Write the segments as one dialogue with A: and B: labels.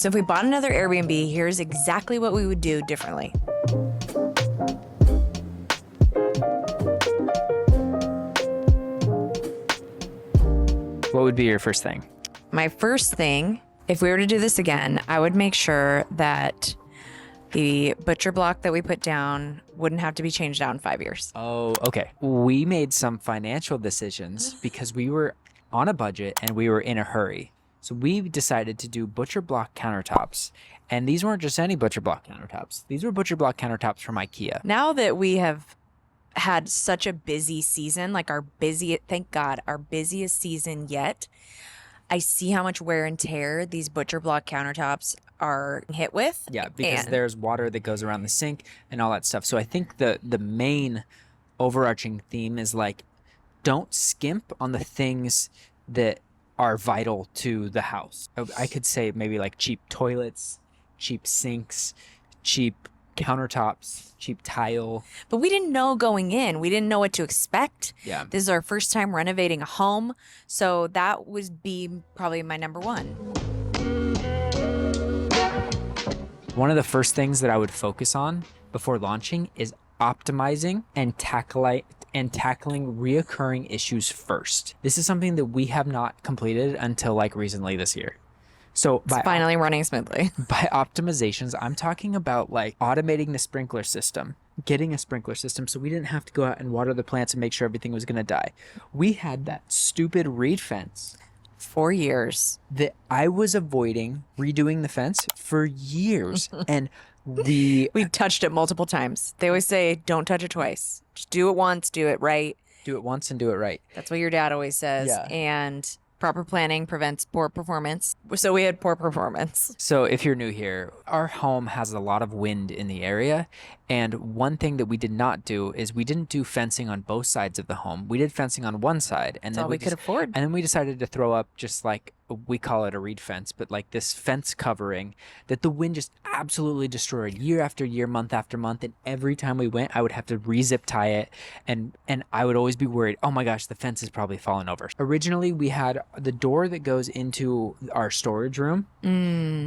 A: So if we bought another Airbnb, here's exactly what we would do differently.
B: What would be your first thing?
A: My first thing, if we were to do this again, I would make sure that the butcher block that we put down wouldn't have to be changed out in 5 years.
B: Oh, okay. We made some financial decisions because we were on a budget and we were in a hurry. So we decided to do butcher block countertops. And these weren't just any butcher block countertops. These were butcher block countertops from IKEA.
A: Now that we have had such a busy season, like thank God, our busiest season yet, I see how much wear and tear these butcher block countertops are hit with.
B: Yeah, because there's water that goes around the sink and all that stuff. So I think the main overarching theme is like, don't skimp on the things that are vital to the house. I could say maybe like cheap toilets, cheap sinks, cheap countertops, cheap tile.
A: But we didn't know going in. We didn't know what to expect.
B: Yeah.
A: This is our first time renovating a home. So that would be probably my number one.
B: One of the first things that I would focus on before launching is optimizing and tackling reoccurring issues first. This is something that we have not completed until like recently this year. So
A: it's finally running smoothly.
B: By optimizations, I'm talking about like automating the sprinkler system, getting a sprinkler system so we didn't have to go out and water the plants and make sure everything was going to die. We had that stupid reed fence
A: 4 years
B: that I was avoiding redoing the fence for years. And we
A: touched it multiple times. They always say, don't touch it twice. Just do it once, do it right.
B: Do it once and do it right.
A: That's what your dad always says.
B: Yeah.
A: And proper planning prevents poor performance. So we had poor performance.
B: So if you're new here, our home has a lot of wind in the area. And one thing that we did not do is we didn't do fencing on both sides of the home. We did fencing on one side. And
A: That's
B: then
A: all we could afford.
B: And then we decided to throw up just like, we call it a reed fence, but like this fence covering that the wind just absolutely destroyed year after year, month after month. And every time we went, I would have to re-zip tie it. And I would always be worried, oh my gosh, the fence is probably falling over. Originally, we had the door that goes into our storage room.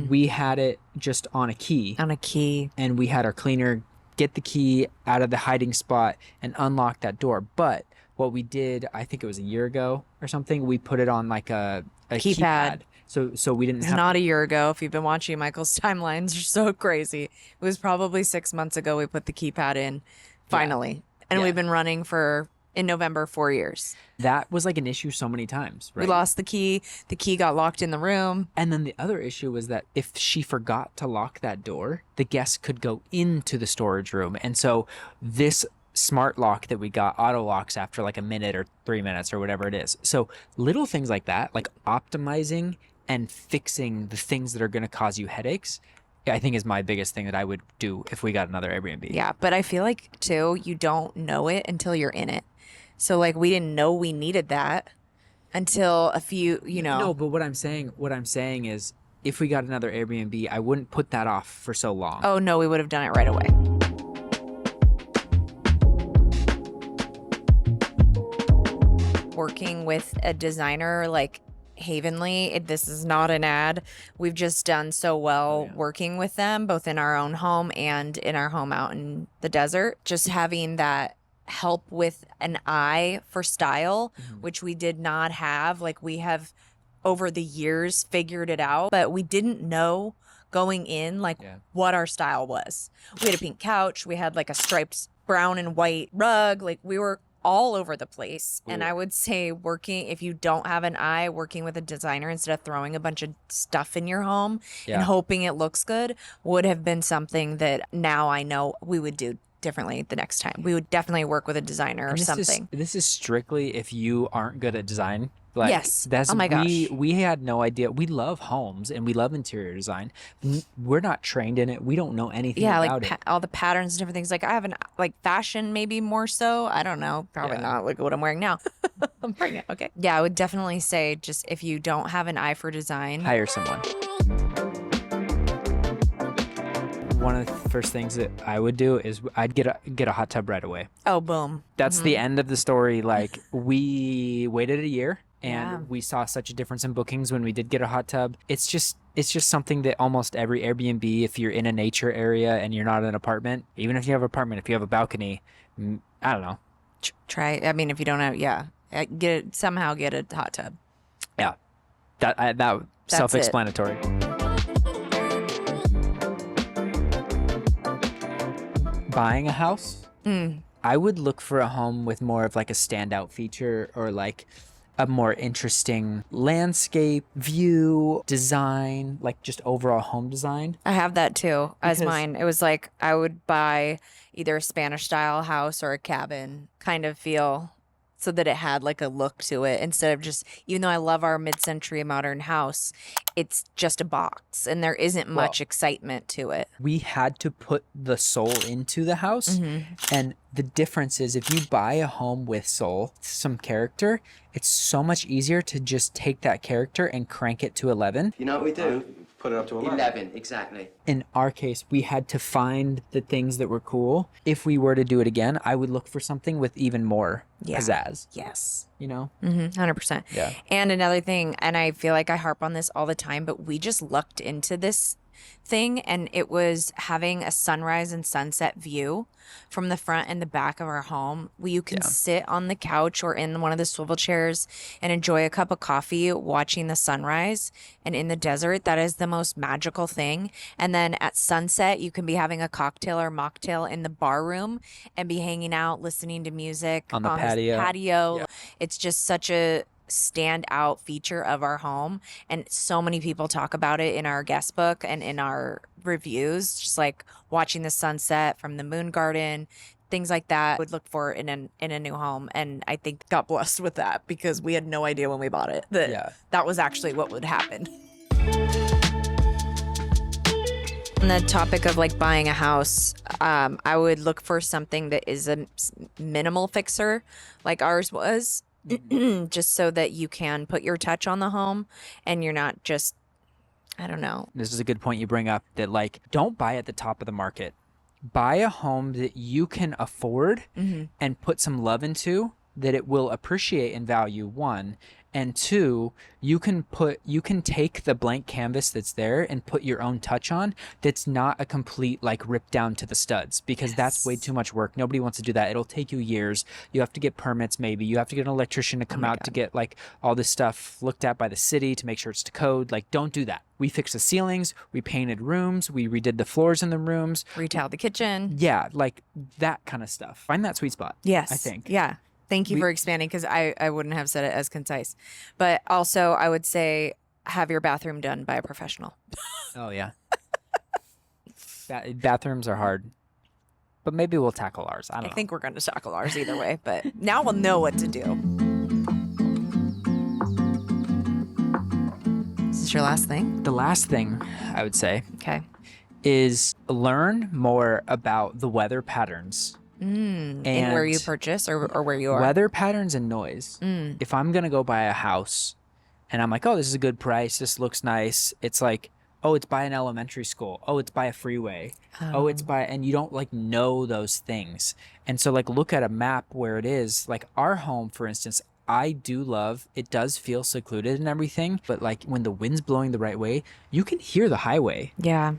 B: We had it just on a key.
A: On a key.
B: And we had our cleaner get the key out of the hiding spot and unlock that door. But what we did, I think it was a year ago or something, we put it on like a keypad. So we didn't have
A: not a year ago. If you've been watching Michael's timelines, are so crazy. It was probably 6 months ago we put the keypad in, finally.
B: Yeah.
A: And we've been running in November, 4 years.
B: That was like an issue so many times, right?
A: We lost the key got locked in the room.
B: And then the other issue was that if she forgot to lock that door, the guests could go into the storage room. And so this smart lock that we got auto locks after like a minute or 3 minutes or whatever it is. So little things like that, like optimizing and fixing the things that are going to cause you headaches, I think is my biggest thing that I would do if we got another Airbnb.
A: Yeah, but I feel like too, you don't know it until you're in it. So like we didn't know we needed that until a few,
B: No, but what I'm saying is if we got another Airbnb, I wouldn't put that off for so long.
A: Oh no, we would have done it right away. Working with a designer like Havenly, this is not an ad. We've just done so well working with them, both in our own home and in our home out in the desert. Just having that help with an eye for style, which we did not have. Like we have over the years figured it out, but we didn't know going in what our style was. We had a pink couch. We had like a striped brown and white rug. Like we were all over the place. Ooh. And I would say if you don't have an eye, working with a designer instead of throwing a bunch of stuff in your home and hoping it looks good would have been something that now I know we would do differently the next time. We would definitely work with a designer or something.
B: This is strictly if you aren't good at design. Like,
A: yes. Oh my gosh.
B: We had no idea. We love homes and we love interior design. We're not trained in it. We don't know anything about it.
A: All the patterns and different things. Like I have fashion maybe more so. I don't know. Probably not. Look at what I'm wearing now. I'm pregnant. Okay. Yeah, I would definitely say just if you don't have an eye for design,
B: hire someone. One of the first things that I would do is I'd get a hot tub right away.
A: Oh, boom.
B: That's the end of the story. Like we waited a year. and
A: Yeah.
B: we saw such a difference in bookings when we did get a hot tub. It's just something that almost every Airbnb, if you're in a nature area and you're not in an apartment, even if you have an apartment, if you have a balcony, I don't know.
A: Try. I mean, if you don't have, yeah, somehow get a hot tub.
B: Yeah, that
A: That's
B: self-explanatory. Buying a house, I would look for a home with more of like a standout feature or like a more interesting landscape, view, design, like just overall home design.
A: I have that too as
B: Because-
A: mine. It was like I would buy either a Spanish style house or a cabin kind of feel so that it had like a look to it instead of just, even though I love our mid-century modern house, it's just a box and there isn't much excitement to it.
B: We had to put the soul into the house. And the difference is if you buy a home with soul, some character, it's so much easier to just take that character and crank it to 11.
C: You know what we do?
D: Put it up to 11.
C: 11, exactly.
B: In our case, we had to find the things that were cool. If we were to do it again, I would look for something with even more pizzazz,
A: Yes.
B: you know?
A: 100%.
B: Yeah.
A: And another thing, and I feel like I harp on this all the time, but we just lucked into this thing, and it was having a sunrise and sunset view from the front and the back of our home. You can sit on the couch or in one of the swivel chairs and enjoy a cup of coffee watching the sunrise. And in the desert, that is the most magical thing. And then at sunset, you can be having a cocktail or mocktail in the bar room and be hanging out, listening to music
B: On the
A: this
B: patio. Yeah.
A: It's just such a standout feature of our home, and so many people talk about it in our guest book and in our reviews, just like watching the sunset from the moon garden, things like that. Would look for in a new home, and I think got blessed with that because we had no idea when we bought it that that was actually what would happen. On the topic of like buying a house, I would look for something that is a minimal fixer like ours was. Just so that you can put your touch on the home and you're not just, I don't know.
B: This is a good point you bring up, that like, don't buy at the top of the market. Buy a home that you can afford and put some love into, that it will appreciate in value, one. And two, you can take the blank canvas that's there and put your own touch on. That's not a complete like rip down to the studs, because that's way too much work. Nobody wants to do that. It'll take you years. You have to get permits, maybe. You have to get an electrician to come out to get like all this stuff looked at by the city to make sure it's to code. Like, don't do that. We fixed the ceilings, we painted rooms, we redid the floors in the rooms.
A: Retiled the kitchen.
B: Yeah, like that kind of stuff. Find that sweet spot.
A: Yes.
B: I think.
A: Yeah. Thank you for expanding, because I wouldn't have said it as concise. But also, I would say have your bathroom done by a professional.
B: Oh, yeah. Bathrooms are hard. But maybe we'll tackle ours. I don't know.
A: I think we're going to tackle ours either way, but now we'll know what to do. Is this your last thing?
B: The last thing I would say
A: Okay.
B: is learn more about the weather patterns.
A: And where you purchase or where you are.
B: Weather patterns and noise. If I'm going to go buy a house and I'm like, oh, this is a good price, this looks nice, it's like, oh, it's by an elementary school. Oh, it's by a freeway. Oh, it's by, and you don't like know those things. And so like look at a map where it is. Like our home, for instance, I do love, it does feel secluded and everything, but like when the wind's blowing the right way, you can hear the highway.
A: Yeah.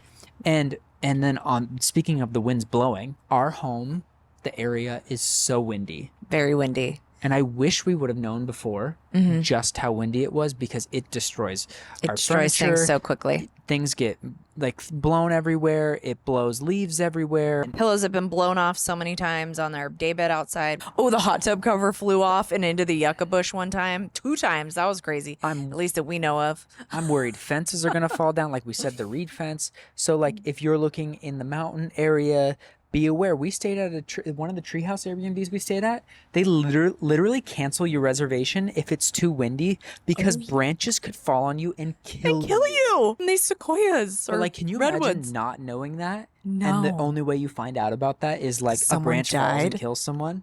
B: And then on, speaking of the winds blowing, our home, the area is so windy.
A: Very windy.
B: And I wish we would have known before just how windy it was, because it destroys our
A: destroys
B: furniture.
A: things so quickly.
B: Things get like blown everywhere. It blows leaves everywhere.
A: Pillows have been blown off so many times on their daybed outside. Oh, the hot tub cover flew off and into the yucca bush one time. 2 times. That was crazy. At least that we know of.
B: I'm worried fences are going to fall down. Like we said, the reed fence. So like if you're looking in the mountain area, be aware. We stayed at one of the treehouse Airbnbs we stayed at. They literally cancel your reservation if it's too windy, because branches could fall on you and kill
A: you. And these sequoias or
B: like, can you
A: redwoods.
B: imagine not knowing that? And the
A: No.
B: only way you find out about that is like a
A: Someone
B: branch falls and
A: died?
B: kills someone.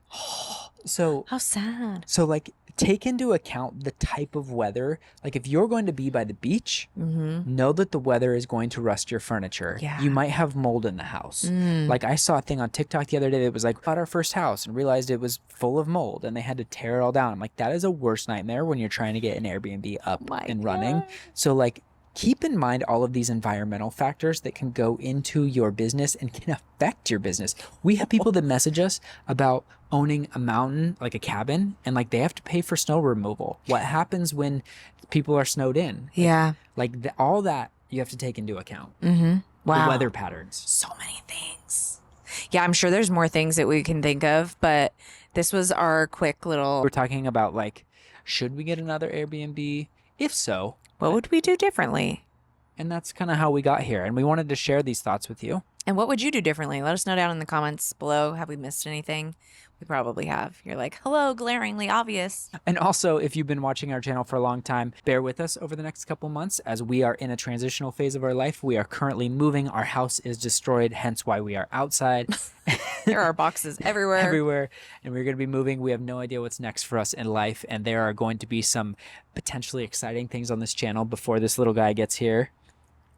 B: So
A: How sad.
B: So, like, take into account the type of weather. Like, if you're going to be by the beach, know that the weather is going to rust your furniture.
A: Yeah.
B: You might have mold in the house. Like, I saw a thing on TikTok the other day that was like, bought our first house and realized it was full of mold and they had to tear it all down. I'm like, that is a worst nightmare when you're trying to get an Airbnb up
A: My
B: and running.
A: God.
B: So, like, keep in mind all of these environmental factors that can go into your business and can affect your business. We have people that message us about owning a mountain, like a cabin, and like they have to pay for snow removal. What happens when people are snowed in?
A: Yeah.
B: Like all that you have to take into account.
A: Wow.
B: The weather patterns.
A: So many things. Yeah, I'm sure there's more things that we can think of, but this was our quick little.
B: We're talking about like, should we get another Airbnb? If so,
A: What would we do differently?
B: and that's kind of how we got here. And we wanted to share these thoughts with you.
A: And what would you do differently? Let us know down in the comments below. Have we missed anything? We probably have. You're like, hello, glaringly obvious.
B: And also, if you've been watching our channel for a long time, bear with us over the next couple months as we are in a transitional phase of our life. We are currently moving. Our house is destroyed, hence why we are outside.
A: There are boxes everywhere.
B: Everywhere. And we're going to be moving. We have no idea what's next for us in life. And there are going to be some potentially exciting things on this channel before this little guy gets here.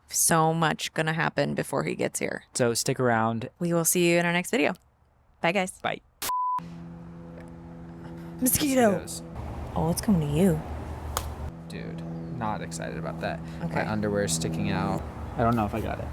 A: So much gonna happen before he gets here.
B: So stick around.
A: We will see you in our next video. Bye, guys.
B: Bye.
A: Mosquito. Oh, it's coming to you.
B: Dude, not excited about that.
A: Okay.
B: My underwear is sticking out. I don't know if I got it.